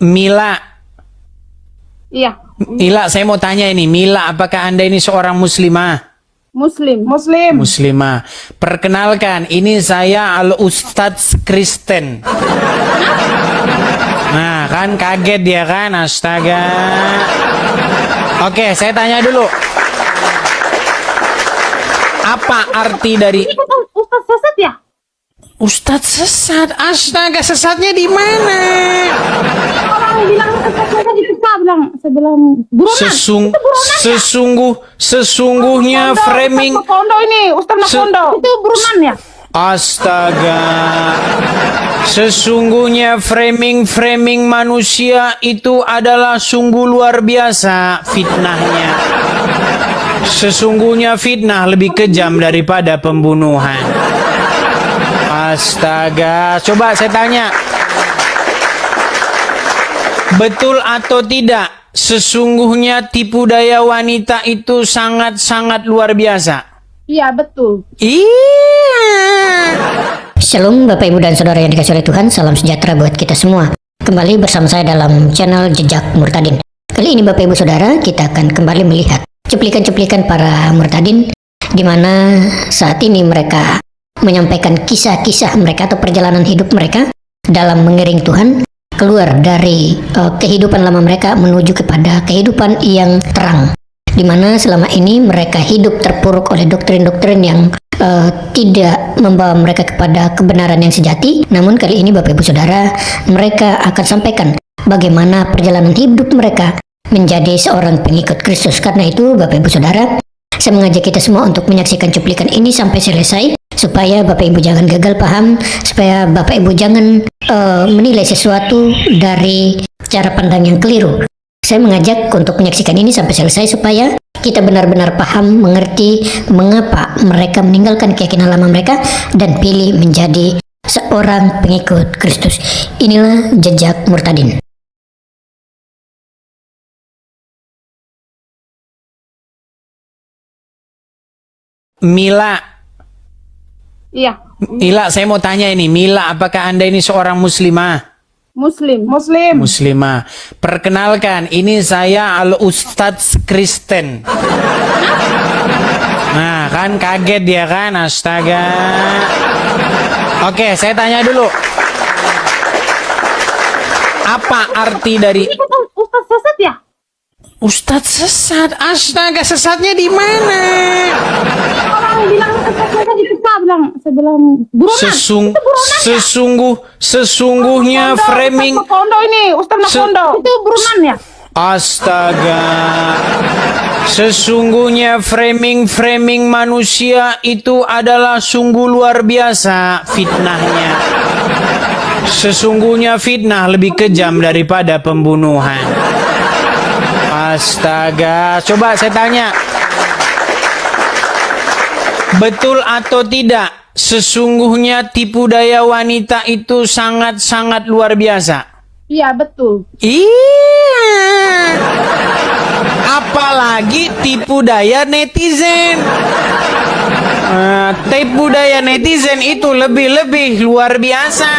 Mila, Iya, Mila, saya mau tanya ini, Mila, apakah Anda ini seorang muslimah? Muslim. Muslimah. Perkenalkan, ini saya Al-Ustadz Kristen. Nah, kan kaget dia kan, astaga. Oke, saya tanya dulu. Apa arti dari Ini bukan Ustaz sesat ya? Ustadz sesat? Astaga, sesatnya di mana? Orang bilang sesat di kita saya bilang buronan. Sesungguhnya Kondo, framing. Ustaz Makondo ini, Ustaz Makondo. Itu buronan ya? Astaga. Sesungguhnya framing manusia itu adalah sungguh luar biasa fitnahnya. Sesungguhnya fitnah lebih kejam daripada pembunuhan. Astaga, coba saya tanya. Betul atau tidak? Sesungguhnya tipu daya wanita itu sangat-sangat luar biasa. Iya, betul. Iya. Shalom Bapak Ibu dan Saudara yang dikasihi oleh Tuhan, salam sejahtera buat kita semua. Kembali bersama saya dalam channel Jejak Murtadin. Kali ini Bapak Ibu Saudara, kita akan kembali melihat cuplikan-cuplikan para murtadin, di mana saat ini mereka menyampaikan kisah-kisah mereka atau perjalanan hidup mereka dalam mengiring Tuhan, keluar dari kehidupan lama mereka menuju kepada kehidupan yang terang, di mana selama ini mereka hidup terpuruk oleh doktrin-doktrin yang tidak membawa mereka kepada kebenaran yang sejati. Namun kali ini Bapak Ibu Saudara, mereka akan sampaikan bagaimana perjalanan hidup mereka menjadi seorang pengikut Kristus. Karena itu Bapak Ibu Saudara, saya mengajak kita semua untuk menyaksikan cuplikan ini sampai selesai, supaya Bapak Ibu jangan gagal paham, supaya Bapak Ibu jangan menilai sesuatu dari cara pandang yang keliru. Saya mengajak untuk menyaksikan ini sampai selesai supaya kita benar-benar paham, mengerti mengapa mereka meninggalkan keyakinan lama mereka dan pilih menjadi seorang pengikut Kristus. Inilah Jejak Murtadin. Mila, Iya, Mila, saya mau tanya ini, Mila, apakah Anda ini seorang muslimah? Muslim. Muslimah. Perkenalkan, ini saya Al-Ustadz Kristen. Nah, kan kaget dia kan, astaga. Oke, saya tanya dulu. Apa arti dari Ini bukan Ustaz sesat ya? Ustadz sesat? Astaga, sesatnya di mana? Orang bilang sesat di kita saya bilang buronan. Sesungguhnya framing. Ustaz Makondo ini, Ustaz Makondo. Itu buronan ya? Astaga. Sesungguhnya framing manusia itu adalah sungguh luar biasa fitnahnya. Sesungguhnya fitnah lebih kejam daripada pembunuhan. Astaga, coba saya tanya. Betul atau tidak? Sesungguhnya tipu daya wanita itu sangat-sangat luar biasa. Iya, betul. Iya. Apalagi tipu daya netizen. Tipu daya netizen itu lebih luar biasa.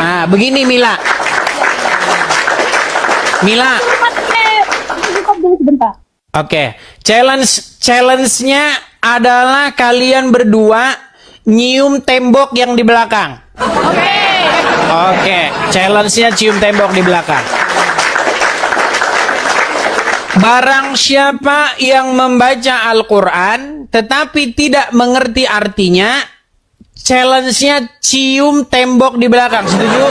Nah, begini Mila. Mila. Sebentar. Oke, challenge-nya adalah kalian berdua nyium tembok yang di belakang. Oke, challenge-nya cium tembok di belakang. Barang siapa yang membaca Al-Quran tetapi tidak mengerti artinya, challenge-nya cium tembok di belakang. Setuju?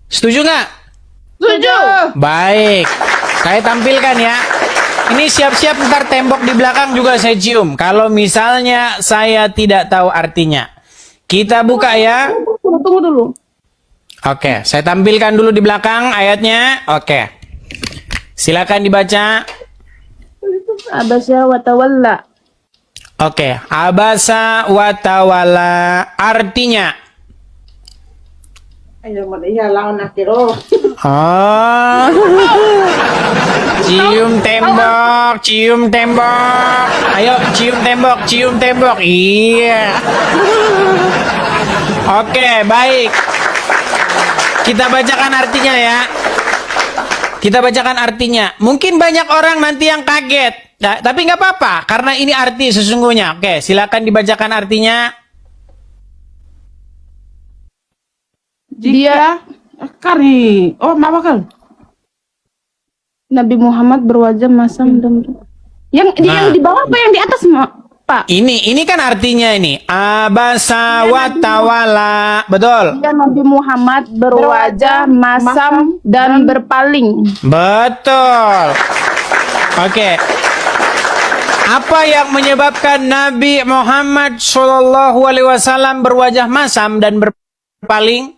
Setuju nggak? Setuju. Baik, saya tampilkan ya. Ini siap-siap ntar tembok di belakang juga saya cium. Kalau misalnya saya tidak tahu artinya. Kita buka ya. Tunggu dulu. Oke, saya tampilkan dulu di belakang ayatnya. Oke. Silakan dibaca. Abasya wa tawalla. Oke, abasa wa tawalla artinya. Oh. Cium tembok. Ayo, cium tembok. Iya. Oke, baik. Kita bacakan artinya ya. Kita bacakan artinya. Mungkin banyak orang nanti yang kaget. Nah, tapi nggak apa-apa, karena ini arti sesungguhnya. Oke, silakan dibacakan artinya. Dia Kari. Oh, apa kan? Nabi Muhammad berwajah masam dan yang Nah. di bawah apa yang di atas, Pak? Ini kan artinya ini. Abasa wa tawala. Betul. Dia Nabi Muhammad berwajah masam dan berpaling. Betul. Oke. Apa yang menyebabkan Nabi Muhammad Shallallahu Alaihi Wasallam berwajah masam dan berpaling?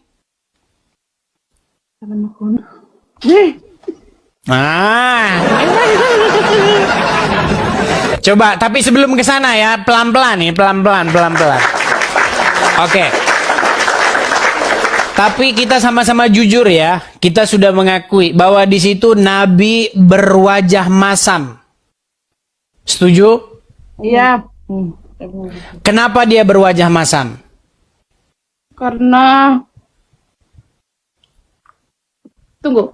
Ah. Coba, tapi sebelum ke sana ya, pelan-pelan nih, pelan-pelan. Oke. Tapi kita sama-sama jujur ya, kita sudah mengakui bahwa di situ Nabi berwajah masam. Setuju? Iya, Kenapa dia berwajah masam? karena tunggu.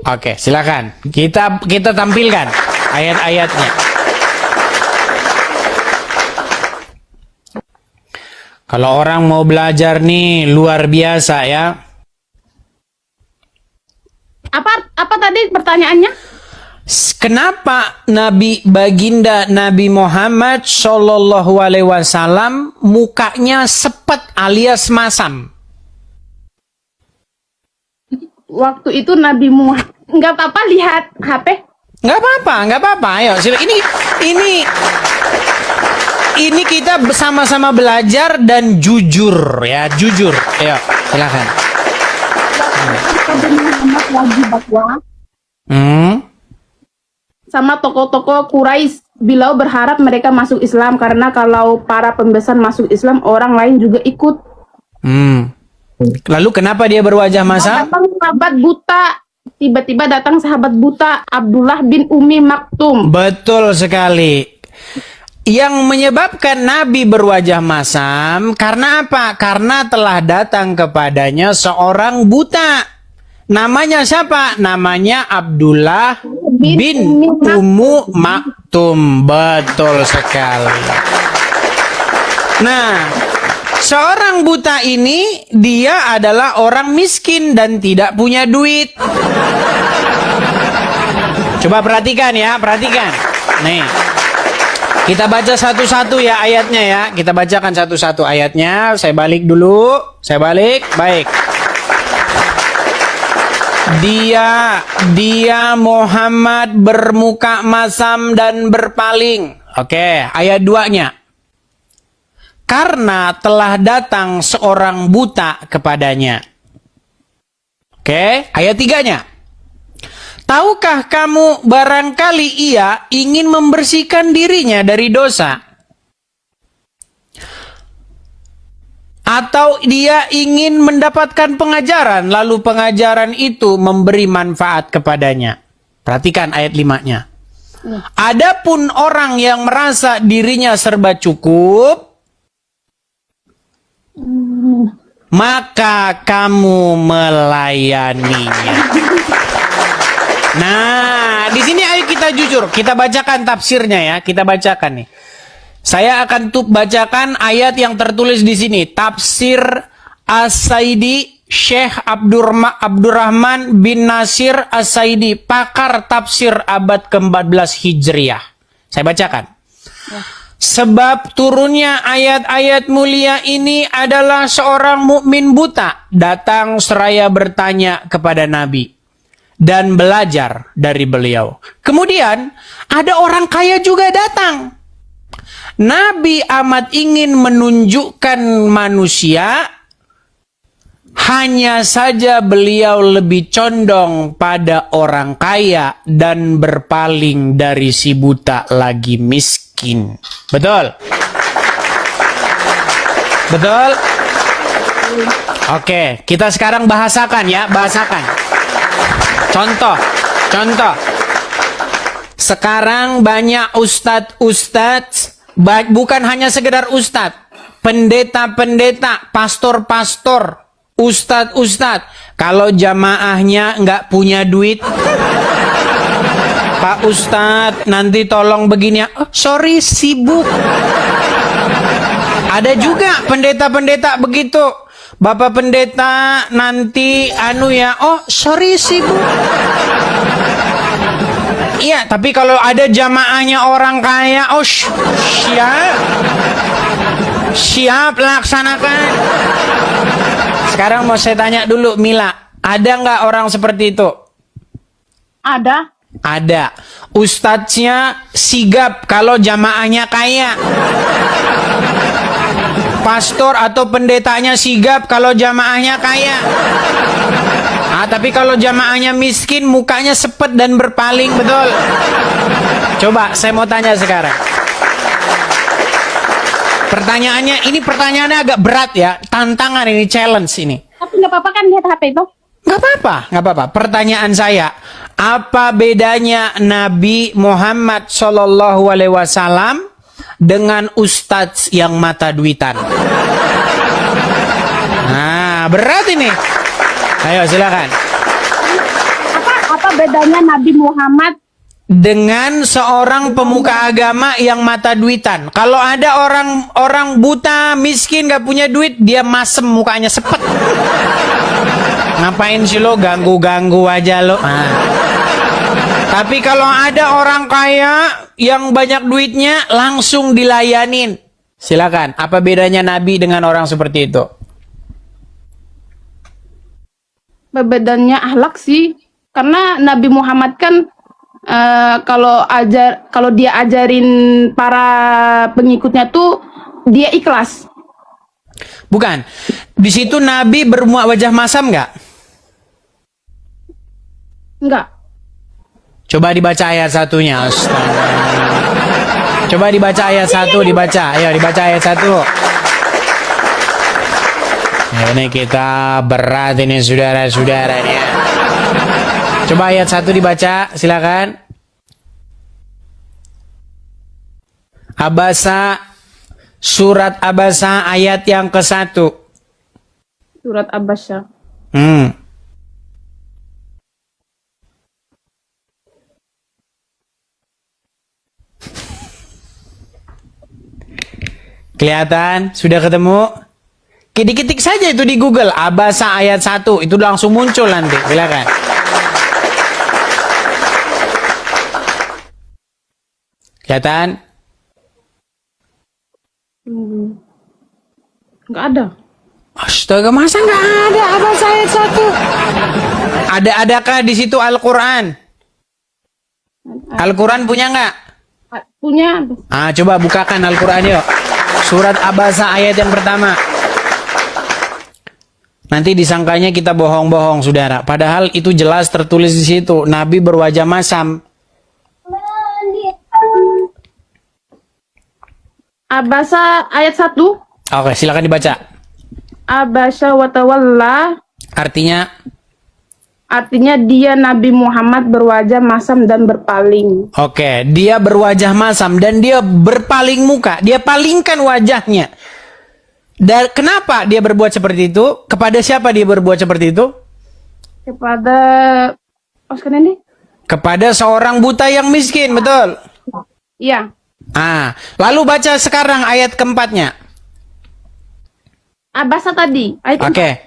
Oke, silakan. Kita tampilkan ayat-ayatnya. Kalau orang mau belajar nih luar biasa ya. Apa tadi pertanyaannya? Kenapa Nabi Baginda Nabi Muhammad Shallallahu Alaihi Wasallam mukanya sepet alias masam? Waktu itu Nabi Muhammad nggak apa-apa lihat HP. Nggak apa-apa. Ayo, ini kita sama-sama belajar dan jujur ya, jujur. Ayo, silakan. Nabi Muhammad lagi dakwah sama tokoh-tokoh Quraisy. Beliau berharap mereka masuk Islam karena kalau para pembesar masuk Islam, orang lain juga ikut. Lalu kenapa dia berwajah masam? Datang sahabat buta, tiba-tiba datang sahabat buta Abdullah bin Umi Maktum. Betul sekali. Yang menyebabkan Nabi berwajah masam karena apa? Karena telah datang kepadanya seorang buta. Namanya siapa? Namanya Abdullah bin Ummu Maktum. Betul sekali. Nah, seorang buta ini dia adalah orang miskin dan tidak punya duit. Coba perhatikan ya, perhatikan. Nih. Kita baca satu-satu ya ayatnya ya. Kita bacakan satu-satu ayatnya. Saya balik dulu. Saya balik. Baik. Dia Muhammad bermuka masam dan berpaling. Oke, ayat 2-nya. Karena telah datang seorang buta kepadanya. Oke, ayat 3-nya. Tahukah kamu barangkali ia ingin membersihkan dirinya dari dosa? Atau dia ingin mendapatkan pengajaran, lalu pengajaran itu memberi manfaat kepadanya. Perhatikan ayat 5-nya. Adapun orang yang merasa dirinya serba cukup, maka kamu melayaninya. Nah, di sini ayo kita jujur, kita bacakan tafsirnya ya, kita bacakan nih. Saya akan bacakan ayat yang tertulis di sini, tafsir As-Saidi Syekh Abdurrahman bin Nasir As-Saidi, pakar tafsir abad ke-14 Hijriah. Saya bacakan. Sebab turunnya ayat-ayat mulia ini adalah seorang mukmin buta datang seraya bertanya kepada Nabi dan belajar dari beliau. Kemudian ada orang kaya juga datang. Nabi amat ingin menunjukkan manusia, hanya saja beliau lebih condong pada orang kaya dan berpaling dari si buta lagi miskin. Betul? Betul? Oke, kita sekarang bahasakan ya, bahasakan. Contoh. Sekarang banyak ustadz, bukan hanya sekedar ustadz, pendeta-pendeta, pastor-pastor, Ustadz, kalau jamaahnya nggak punya duit, Pak Ustadz, nanti tolong begini ya. Oh, sorry, sibuk. Ada juga pendeta-pendeta begitu. Bapak pendeta, nanti oh, sorry, sibuk. Iya, tapi kalau ada jamaahnya orang kaya, oh siap. Siap, laksanakan. Sekarang mau saya tanya dulu, Mila. Ada nggak orang seperti itu? Ada. Ada. Ustadznya sigap kalau jamaahnya kaya. Pastor atau pendetanya sigap kalau jamaahnya kaya. Tapi kalau jamaahnya miskin, mukanya sepet dan berpaling, betul? Coba, saya mau tanya sekarang. Pertanyaannya agak berat ya. Tantangan ini, challenge ini. Tapi nggak apa-apa kan lihat HP itu? Nggak apa-apa. Pertanyaan saya, apa bedanya Nabi Muhammad SAW dengan ustadz yang mata duitan? Nah, berat ini. Ayo, silakan. Apa bedanya Nabi Muhammad Dengan seorang pemuka agama yang mata duitan? Kalau ada orang buta, miskin, gak punya duit, dia masem mukanya sepet. Ngapain sih lo ganggu-ganggu aja lo? Tapi kalau ada orang kaya yang banyak duitnya, langsung dilayanin. Silakan. Apa bedanya Nabi dengan orang seperti itu? Bedanya akhlak sih, karena Nabi Muhammad kan kalau dia ajarin para pengikutnya tuh dia ikhlas. Bukan. Di situ Nabi bermuak wajah masam nggak? Enggak. Coba dibaca ayat satunya. Astaga. Coba dibaca ayat satu, dibaca. Ayo dibaca ayat satu. Ini kita berat ini saudara-saudara ini. Coba ayat 1 dibaca, silakan. Abasa, surat Abasa ayat yang ke-1. Surat Abbasya. Kelihatan? Sudah ketemu? Ketik-ketik saja itu di Google, Abasa ayat 1, itu langsung muncul nanti. Silakan. Kelihatan? Enggak ada. Astaga, masa nggak ada Abasa ayat 1? Adakah di situ Al-Quran? Al-Quran punya nggak? Punya. Coba bukakan Al-Quran yuk. Surat Abasa ayat yang pertama. Nanti disangkanya kita bohong-bohong, saudara. Padahal itu jelas tertulis di situ. Nabi berwajah masam. Abasa ayat 1. Oke, silakan dibaca. Abasa wa tawalla. Artinya dia Nabi Muhammad berwajah masam dan berpaling. Oke, dia berwajah masam dan dia berpaling muka. Dia palingkan wajahnya. Dan kenapa dia berbuat seperti itu? Kepada siapa dia berbuat seperti itu? Kepada Oscar ini? Kepada seorang buta yang miskin, betul? Iya. Lalu baca sekarang ayat keempatnya. Abasa tadi. Oke.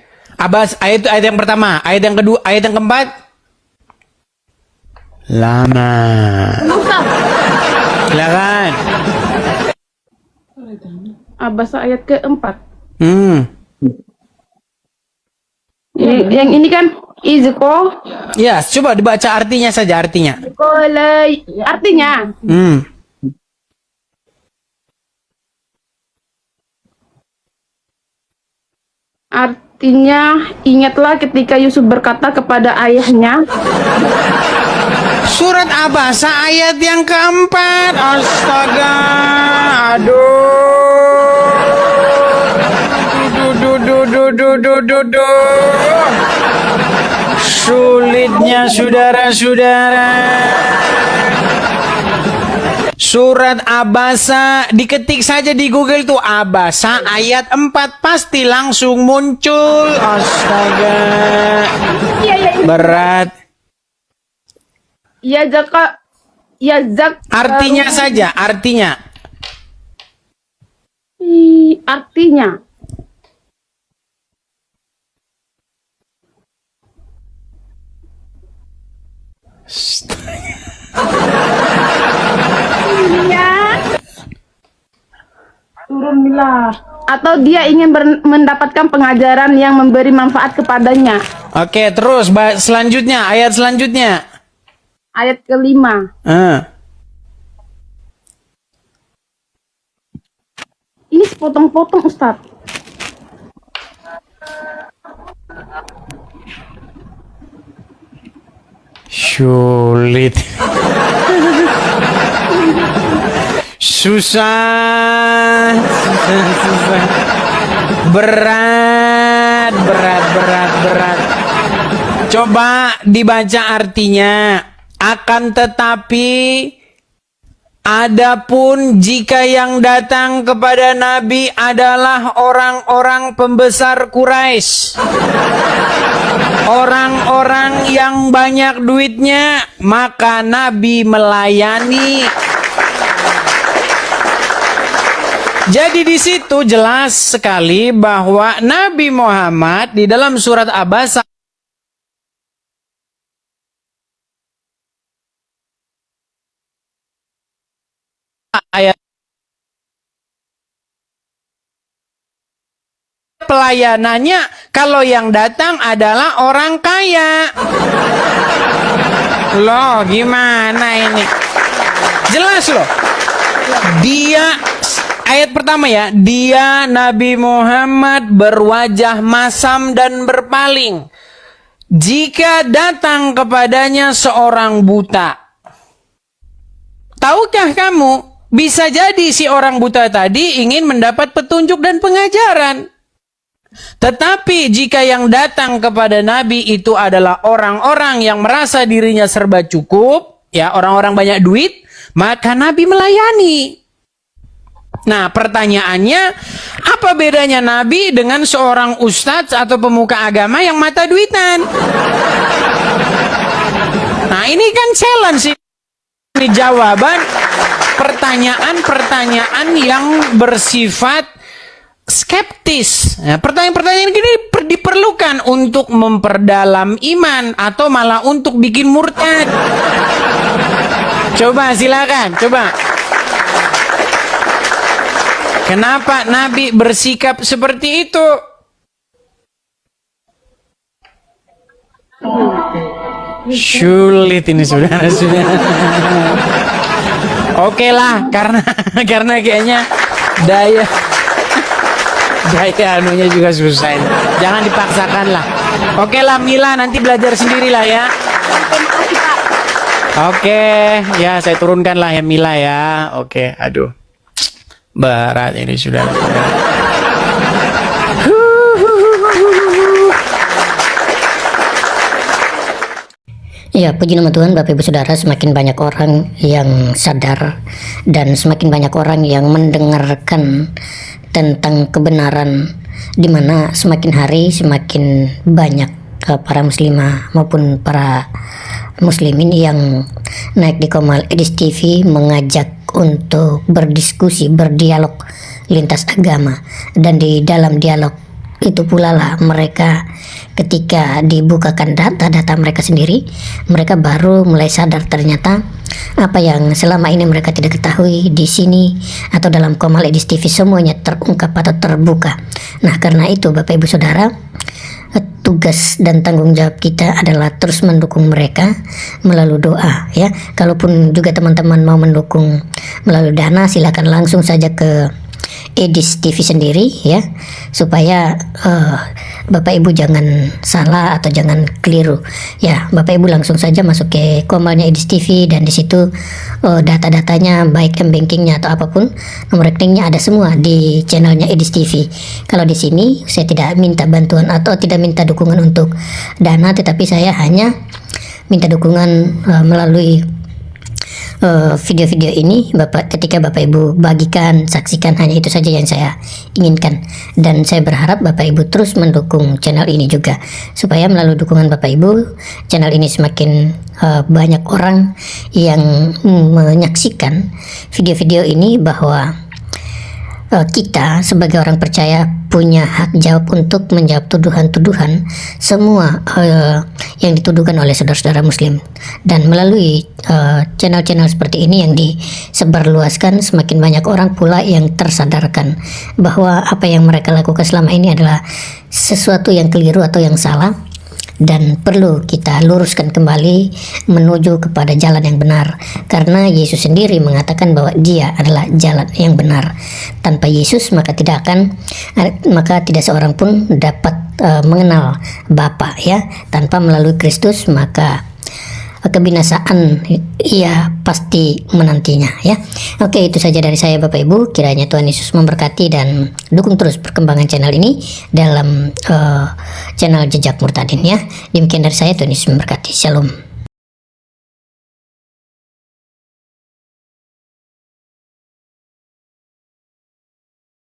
Ayat yang pertama, ayat yang kedua, ayat yang keempat. Lama. Silakan. Abasa ayat keempat. Yang ini kan izko. Ya, coba dibaca artinya saja, artinya. Artinya. Artinya, ingatlah ketika Yusuf berkata kepada ayahnya. Surat Abasa ayat yang keempat. Astaga. Aduh. Sulitnya saudara-saudara. Surat Abasa, diketik saja di Google tuh Abasa ayat 4 pasti langsung muncul. Astaga. Iya, iya, iya. Berat. Ya zaka, ya zak. Artinya saja, artinya. Artinya. Iya. Turun milah. Atau dia ingin mendapatkan pengajaran yang memberi manfaat kepadanya. Oke, terus selanjutnya, ayat selanjutnya. Ayat kelima. Ini sepotong-potong, Ustadz. Sulit. Susah. Berat. Coba dibaca artinya. Akan tetapi, adapun jika yang datang kepada Nabi adalah orang-orang pembesar Quraisy, orang-orang yang banyak duitnya, maka Nabi melayani. Jadi di situ jelas sekali bahwa Nabi Muhammad di dalam surat Abasa ayat pelayanannya kalau yang datang adalah orang kaya. Loh, gimana ini? Jelas loh. Dia ayat pertama ya, dia Nabi Muhammad berwajah masam dan berpaling jika datang kepadanya seorang buta. Tahukah kamu? Bisa jadi si orang buta tadi ingin mendapat petunjuk dan pengajaran. Tetapi jika yang datang kepada Nabi itu adalah orang-orang yang merasa dirinya serba cukup, ya orang-orang banyak duit, maka Nabi melayani. Nah, pertanyaannya, apa bedanya Nabi dengan seorang ustadz atau pemuka agama yang mata duitan? Nah, ini kan challenge sih. Ini jawaban pertanyaan-pertanyaan yang bersifat skeptis. Nah, pertanyaan-pertanyaan gini diperlukan untuk memperdalam iman atau malah untuk bikin murtad. Coba silakan, coba. Kenapa Nabi bersikap seperti itu? Sulit ini saudara-saudara. Oke lah, karena kayaknya daya anunya juga susah ini. Jangan dipaksakan lah. Oke lah Mila, nanti belajar sendiri lah ya. Oke, ya saya turunkan lah ya Mila ya. Oke, aduh. Berat ini sudah. Ya, puji nama Tuhan, Bapak Ibu Saudara, semakin banyak orang yang sadar dan semakin banyak orang yang mendengarkan tentang kebenaran, di mana semakin hari semakin banyak para muslimah maupun para muslimin yang naik di Komal Edis TV mengajak untuk berdiskusi, berdialog lintas agama, dan di dalam dialog itu pula lah mereka ketika dibukakan data-data mereka sendiri, mereka baru mulai sadar ternyata apa yang selama ini mereka tidak ketahui di sini atau dalam Komal Edis TV semuanya terungkap atau terbuka. Nah, karena itu Bapak Ibu Saudara, tugas dan tanggung jawab kita adalah terus mendukung mereka melalui doa ya. Kalaupun juga teman-teman mau mendukung melalui dana, silakan langsung saja ke Edis TV sendiri ya, supaya Bapak Ibu jangan salah atau jangan keliru ya. Bapak Ibu langsung saja masuk ke komalnya Edis TV, dan di situ data-datanya baik m-bankingnya atau apapun, nomor rekeningnya ada semua di channelnya Edis TV. Kalau di sini saya tidak minta bantuan atau tidak minta dukungan untuk dana, tetapi saya hanya minta dukungan melalui video-video ini ketika Bapak Ibu bagikan, saksikan, hanya itu saja yang saya inginkan. Dan saya berharap Bapak Ibu terus mendukung channel ini juga, supaya melalui dukungan Bapak Ibu, channel ini semakin banyak orang yang menyaksikan video-video ini, bahwa kita sebagai orang percaya punya hak jawab untuk menjawab tuduhan-tuduhan semua yang dituduhkan oleh saudara-saudara muslim. Dan melalui channel-channel seperti ini yang disebarluaskan, semakin banyak orang pula yang tersadarkan bahwa apa yang mereka lakukan selama ini adalah sesuatu yang keliru atau yang salah, dan perlu kita luruskan kembali menuju kepada jalan yang benar, karena Yesus sendiri mengatakan bahwa Dia adalah jalan yang benar. Tanpa Yesus maka tidak seorang pun dapat mengenal Bapa, ya. Tanpa melalui Kristus maka kebinasaan ia pasti menantinya, ya. Oke, itu saja dari saya Bapak Ibu. Kiranya Tuhan Yesus memberkati dan dukung terus perkembangan channel ini dalam channel Jejak Murtadin, ya. Demikian dari saya, Tuhan Yesus memberkati. Shalom.